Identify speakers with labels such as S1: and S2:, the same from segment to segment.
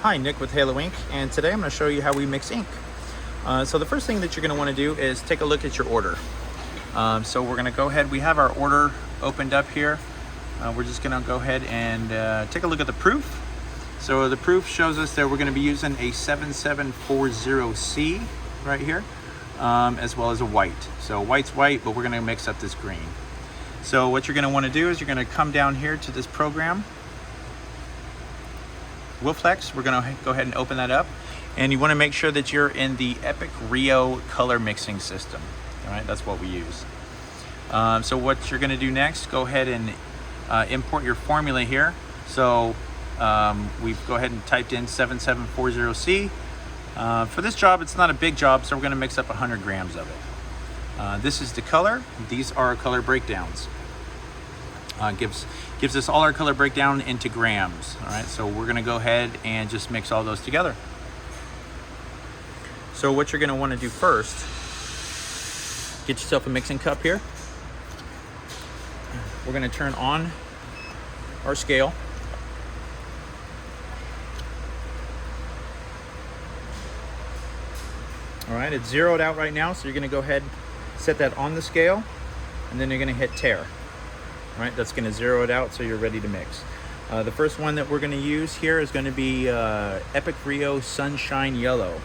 S1: Hi, Nick with Halo Ink, and today I'm going to show you how we mix ink. So the first thing that you're going to want to do is take a look at your order. So we're going to go ahead, we have our order opened up here. We're just going to go ahead and take a look at the proof. So the proof shows us that we're going to be using a 7740C right here, as well as a white. So white's white, but we're going to mix up this green. So what you're going to want to do is you're going to come down here to this program, Wilflex. We're going to go ahead and open that up, and you want to make sure that you're in the Epic Rio color mixing system. All right, that's what we use. So what you're going to do next, go ahead and import your formula here. So we've go ahead and typed in 7740C. For this job, it's not a big job, so we're going to mix up 100 grams of it. This is the color. These are our color breakdowns. Gives us all our color breakdown into grams. All right, so we're going to go ahead and just mix all those together. So what you're going to want to do first, get yourself a mixing cup here. We're going to turn on our scale. All right, it's zeroed out right now, so you're going to go ahead, set that on the scale, and then you're going to hit tare. All right, that's going to zero it out so you're ready to mix. The first one that we're going to use here is going to be Epic Rio Sunshine Yellow.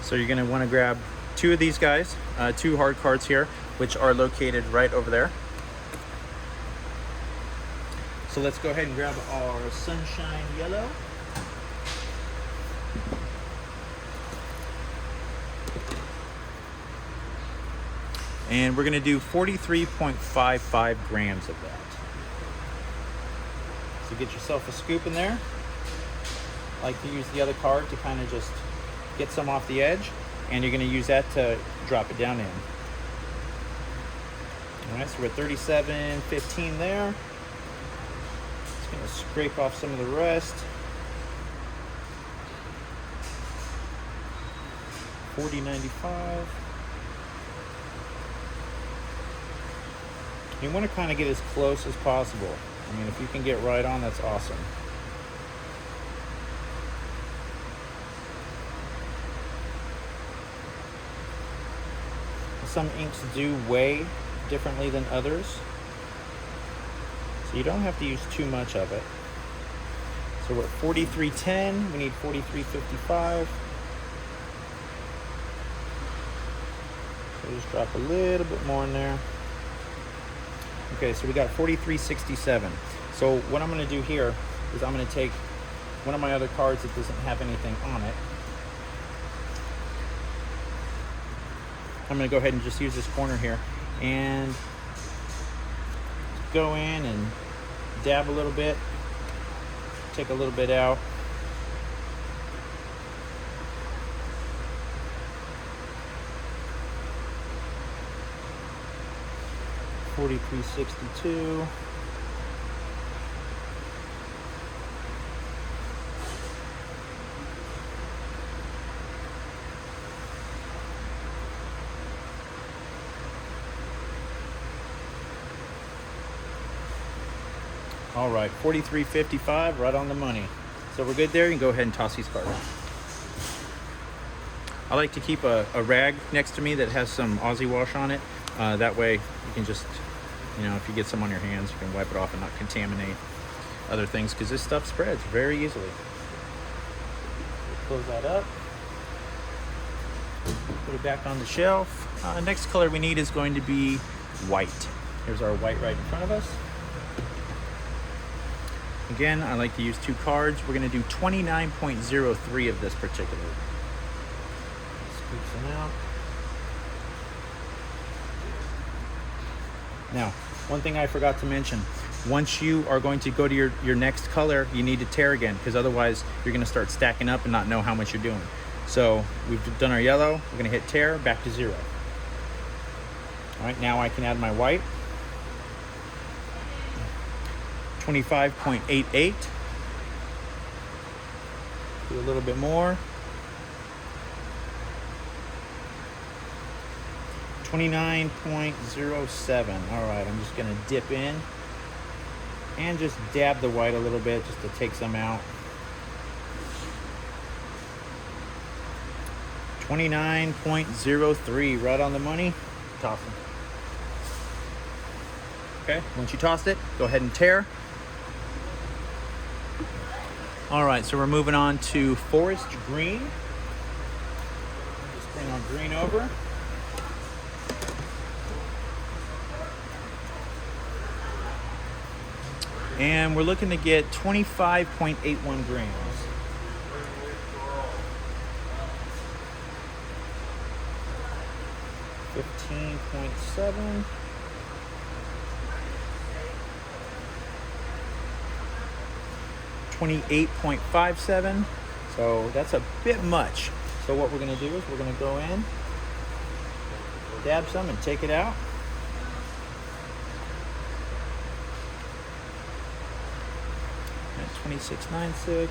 S1: So you're going to want to grab two of these guys, two hard cards here, which are located right over there. So let's go ahead and grab our Sunshine Yellow. And we're going to do 43.55 grams of that. So get yourself a scoop in there. I like to use the other card to kind of just get some off the edge, and you're going to use that to drop it down in. All right, so we're at 37.15 there. Just going to scrape off some of the rest. 40.95. You want to kind of get as close as possible. I mean, if you can get right on, that's awesome. Some inks do weigh differently than others, so you don't have to use too much of it. So we're at 43.10, we need 43.55. So just drop a little bit more in there. Okay, so we got 43.67. So what I'm going to do here is I'm going to take one of my other cards that doesn't have anything on it. I'm going to go ahead and just use this corner here and go in and dab a little bit, take a little bit out. $43.62. All right, $43.55, right on the money. So we're good there. You can go ahead and toss these cards. I like to keep a rag next to me that has some Aussie wash on it. That way you can just, you know, if you get some on your hands, you can wipe it off and not contaminate other things, because this stuff spreads very easily. Close that up. Put it back on the shelf. Next color we need is going to be white. Here's our white right in front of us. Again, I like to use two cards. We're going to do 29.03 of this particular. Scoop some out. Now, one thing I forgot to mention, once you are going to go to your next color, you need to tare again, because otherwise you're going to start stacking up and not know how much you're doing. So we've done our yellow, we're going to hit tare, back to 0. All right, now I can add my white. 25.88. Do a little bit more. 29.07. All right, I'm just gonna dip in and just dab the white a little bit just to take some out. 29.03, right on the money. Toss them. Okay, once you tossed it, go ahead and tear. All right, so we're moving on to forest green. Just bring our green over. And we're looking to get 25.81 grams. $15.7. $28.57. So that's a bit much. So what we're going to do is we're going to go in, dab some and take it out. At 26.96.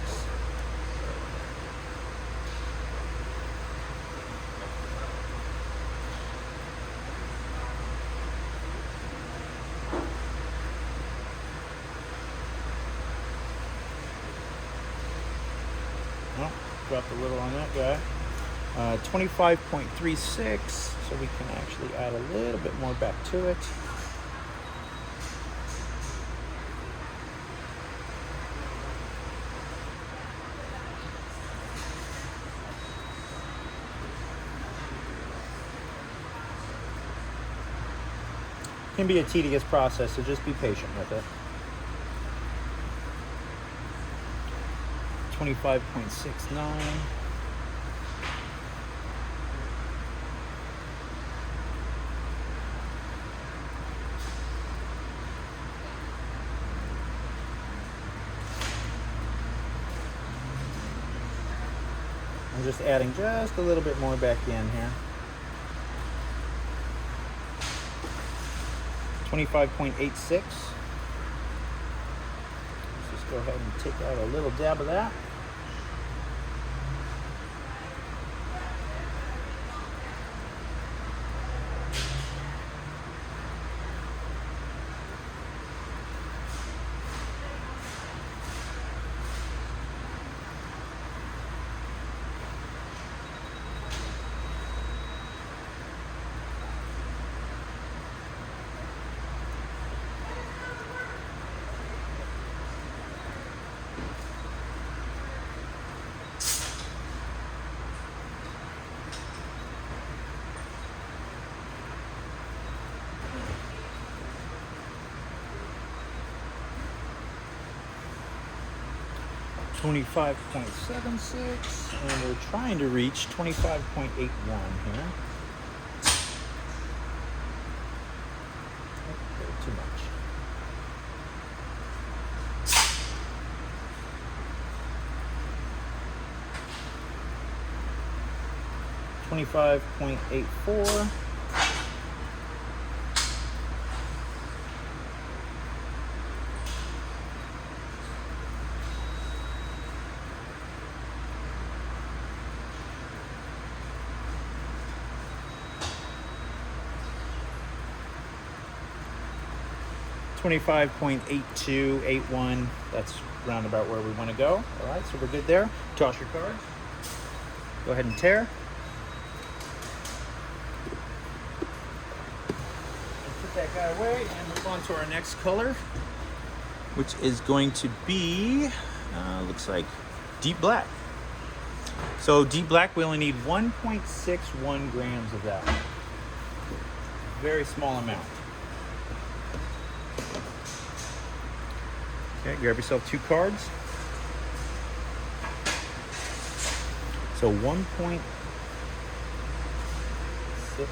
S1: Oh, dropped a little on that guy. 25.36, so we can actually add a little bit more back to it. Can be a tedious process, so just be patient with it. 25.69. I'm just adding just a little bit more back in here. 25.86. Let's just go ahead and take out a little dab of that. $25.76, and we're trying to reach 25.81 here. Oh, too much. $25.84. $25.8281. That's round about where we want to go. All right, so we're good there. Toss your cards. Go ahead and tear. And put that guy away and move on to our next color, which is going to be, looks like deep black. So deep black, we only need 1.61 grams of that. Very small amount. Okay, grab yourself 2 cards. So 1.61. So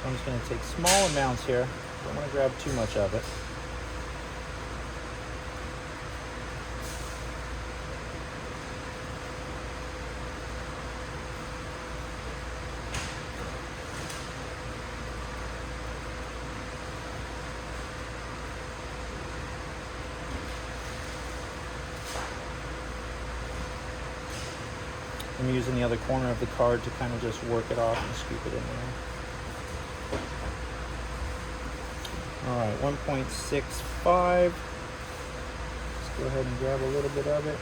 S1: I'm just going to take small amounts here. Don't want to grab too much of it. I'm using the other corner of the card to kind of just work it off and scoop it in there. All right, 1.65. Let's go ahead and grab a little bit of it.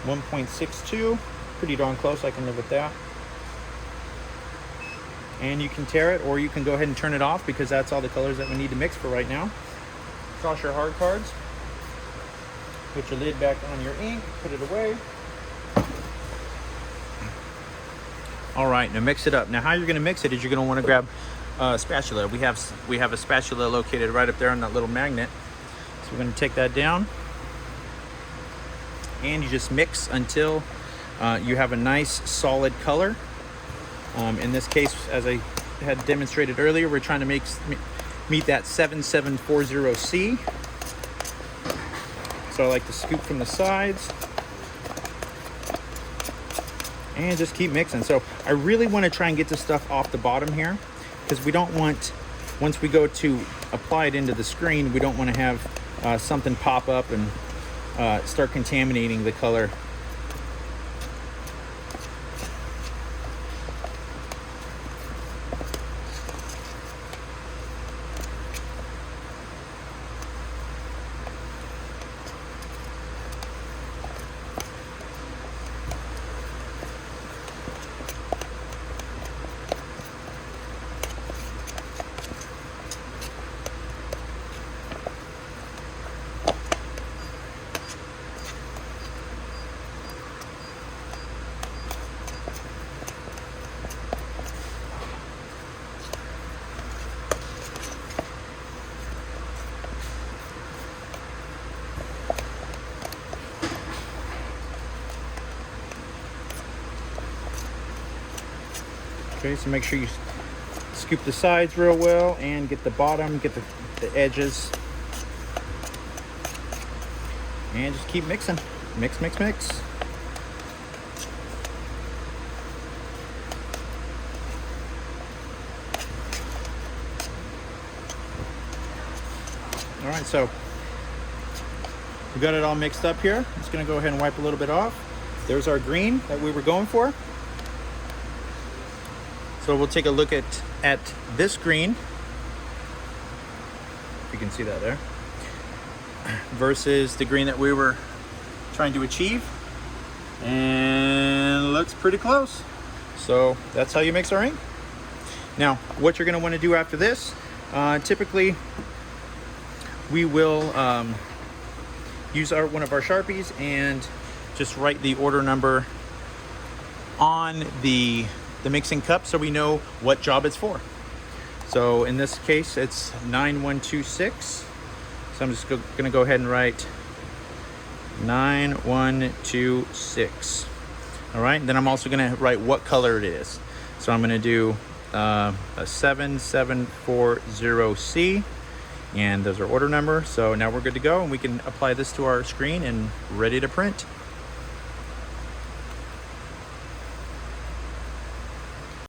S1: .62, pretty darn close. I can live with that. And you can tear it, or you can go ahead and turn it off, because that's all the colors that we need to mix for right now. Toss your hard cards. Put your lid back on your ink. Put it away. All right, now mix it up. Now how you're going to mix it is you're going to want to grab a spatula. We have a spatula located right up there on that little magnet. So we're going to take that down, and you just mix until you have a nice solid color. In this case, as I had demonstrated earlier, we're trying to meet that 7740C. So I like to scoop from the sides and just keep mixing. So I really want to try and get this stuff off the bottom here, because we don't want, once we go to apply it into the screen, we don't want to have something pop up and start contaminating the color. Okay, so make sure you scoop the sides real well and get the bottom, get the edges. And just keep mixing. Mix, mix, mix. All right, so we got it all mixed up here. I'm just gonna go ahead and wipe a little bit off. There's our green that we were going for. So we'll take a look at this green, if you can see that there, versus the green that we were trying to achieve, and looks pretty close. So that's how you mix our ink. Now, what you're going to want to do after this, typically we will use one of our Sharpies and just write the order number on the mixing cup, so we know what job it's for. So in this case, it's 9126. So I'm just gonna go ahead and write 9126. All right, and then I'm also gonna write what color it is. So I'm gonna do a 7740C, and those are order number. So now we're good to go, and we can apply this to our screen and ready to print.